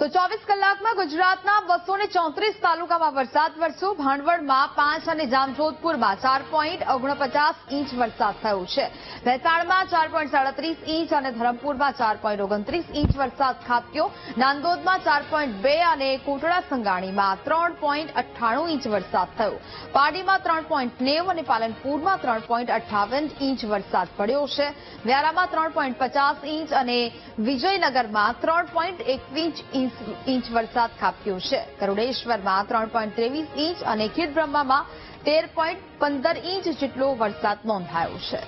તો 24 કલાકમાં ગુજરાતના 234 તાલુકામાં વરસાદ વરસ્યો. ભાણવડમાં 5 અને જામજોધપુરમાં 4.49 ઇંચ વરસાદ થયો છે. ભેસાણમાં 4.37 ઇંચ અને ધરમપુરમાં 4.29 ઇંચ વરસાદ ખાબક્યો. નાંદોદમાં 4.2 અને કોટડા સંગાણીમાં 3.98 ઇંચ વરસાદ થયો. પાડીમાં 3.90 અને પાલનપુરમાં 3.58 ઇંચ વરસાદ પડ્યો છે. વ્યારામાં 3.50 ઇંચ અને વિજયનગરમાં 3.21 ઇંચ વરસાદ ખાબક્યો છે. ગરુડેશ્વરમાં 3.23 ઇંચ અને ખેડબ્રહ્મામાં 13.15 ઇંચ જેટલો વરસાદ નોંધાયો છે.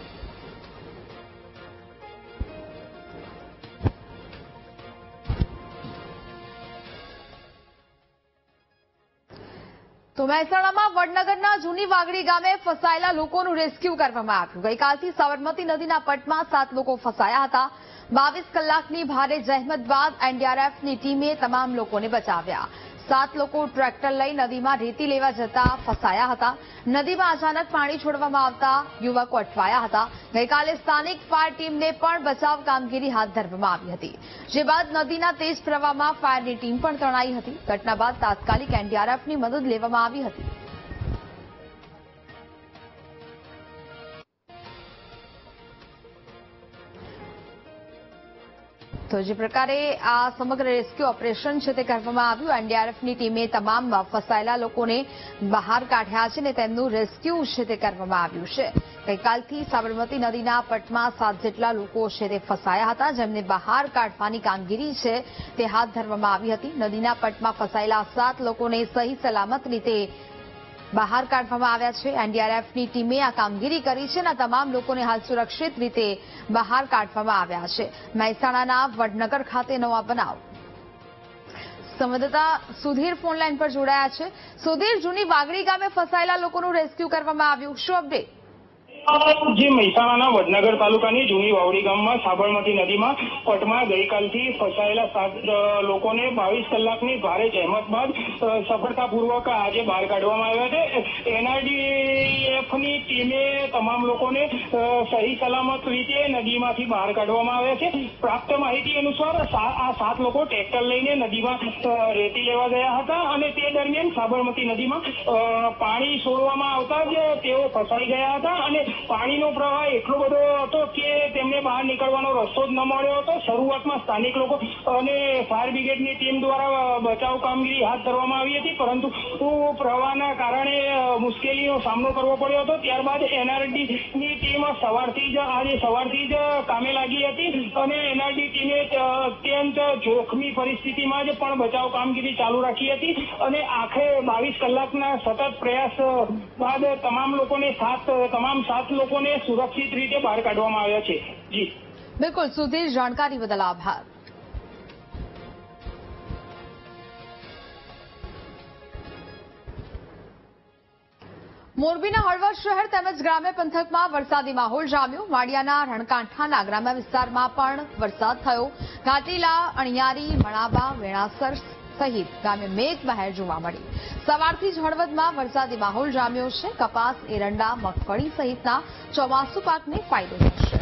તો મહેસાણામાં વડનગરના જૂની વાગડી ગામે ફસાયેલા લોકોનું રેસ્ક્યુ કરવામાં આવ્યું. ગઈકાલથી સાબરમતી નદીના પટમાં 7 લોકો ફસાયા હતા. 22 કલાકની ભારે જહેમત બાદ એનડીઆરએફની ટીમે તમામ લોકોને બચાવ્યા. 7 લોકો ટ્રેક્ટર લઈ નદીમાં રેતી લેવા જતા ફસાયા હતા. નદીમાં અચાનક પાણી છોડવામાં આવતા યુવકો અટવાયા હતા. ગઈકાલે સ્થાનિક ફાયર ટીમને પણ બચાવ કામગીરી હાથ ધરવામાં આવી હતી. જે બાદ નદીના તેજ પ્રવાહમાં ફાયરની ટીમ પણ તણાઈ હતી. ઘટના બાદ તાત્કાલિક એનડીઆરએફની મદદ લેવામાં આવી હતી. તો જે પ્રકારે આ સમગ્ર રેસ્ક્યુ ઓપરેશન છે તે કરવામાં આવ્યું. એનડીઆરએફની ટીમે તમામ ફસાયેલા લોકોને બહાર કાઢ્યા છે અને તેમનું રેસ્ક્યુ છે તે કરવામાં આવ્યું છે. ગઈકાલથી સાબરમતી નદીના પટમાં 7 જેટલા લોકો છે તે ફસાયા હતા, જેમને બહાર કાઢવાની કામગીરી છે તે હાથ ધરવામાં આવી હતી. નદીના પટમાં ફસાયેલા 7 લોકોને સહી સલામત રીતે બહાર કાઢવામાં આવ્યા છે. એનડીઆરએફની ટીમે આ કામગીરી કરી છે અને તમામ લોકોને હાલ સુરક્ષિત રીતે બહાર કાઢવામાં આવ્યા છે. મહેસાણાના વડનગર ખાતે નવા બનાવ. સંવાદદાતા સુધીર ફોનલાઈન પર જોડાયા છે. સુધીર, જૂની વાગડી ગામે ફસાયેલા લોકોનું રેસ્ક્યુ કરવામાં આવ્યું, શું અપડેટ? જે મહેસાણાના વડનગર તાલુકાની જૂની વાવડી ગામમાં સાબરમતી નદીમાં પટમાં ગઈકાલથી ફસાયેલા 7 લોકોને 22 કલાકની ભારે જહેમત બાદ સફળતાપૂર્વક આજે બહાર કાઢવામાં આવ્યા છે. એનડીઆરએફની ટીમે તમામ લોકોને સહી સલામત રીતે નદીમાંથી બહાર કાઢવામાં આવ્યા છે. પ્રાપ્ત માહિતી અનુસાર આ 7 લોકો ટ્રેક્ટર લઈને નદીમાં રેતી લેવા ગયા હતા અને તે દરમિયાન સાબરમતી નદીમાં પાણી છોડવામાં આવતા જ તેઓ ફસાઈ ગયા હતા અને પાણીનો પ્રવાહ એટલો બધો હતો કે તેમને બહાર નીકળવાનો રસ્તો જ ન મળ્યો હતો. શરૂઆતમાં સ્થાનિક લોકો અને ફાયર બ્રિગેડની ટીમ દ્વારા બચાવ કામગીરી હાથ ધરવામાં આવી હતી, પરંતુ પ્રવાહના કારણે મુશ્કેલીનો સામનો કરવો પડ્યો હતો. ત્યારબાદ એનઆરડીની ટીમ સવારથી જ કામે લાગી હતી અને એનઆરડી ટીમે અત્યંત જોખમી પરિસ્થિતિમાં જ પણ બચાવ કામગીરી ચાલુ રાખી હતી અને આખરે 22 કલાકના સતત પ્રયાસ બાદ તમામ 7 લોકોને સુરક્ષિત રીતે બહાર કાઢવામાં આવ્યા છે. જી બિલકુલ સુધીર, જાણકારી બદલ આભાર. મોરબીના હળવદ શહેર તેમજ ગ્રામ્ય પંથકમાં વરસાદી માહોલ જામ્યો. વાડિયાના રણકાંઠાના ગ્રામ્ય વિસ્તારમાં પણ વરસાદ થયો. ઘાટીલા, અણિયારી, મણાબા, વેણાસર સહિત ગામે મેઘમહેર જોવા મળી. સવારથી જ હળવદમાં વરસાદી માહોલ જામ્યો છે. કપાસ, એરંડા, મગફળી સહિતના ચોમાસુ પાકને ફાયદો થશે.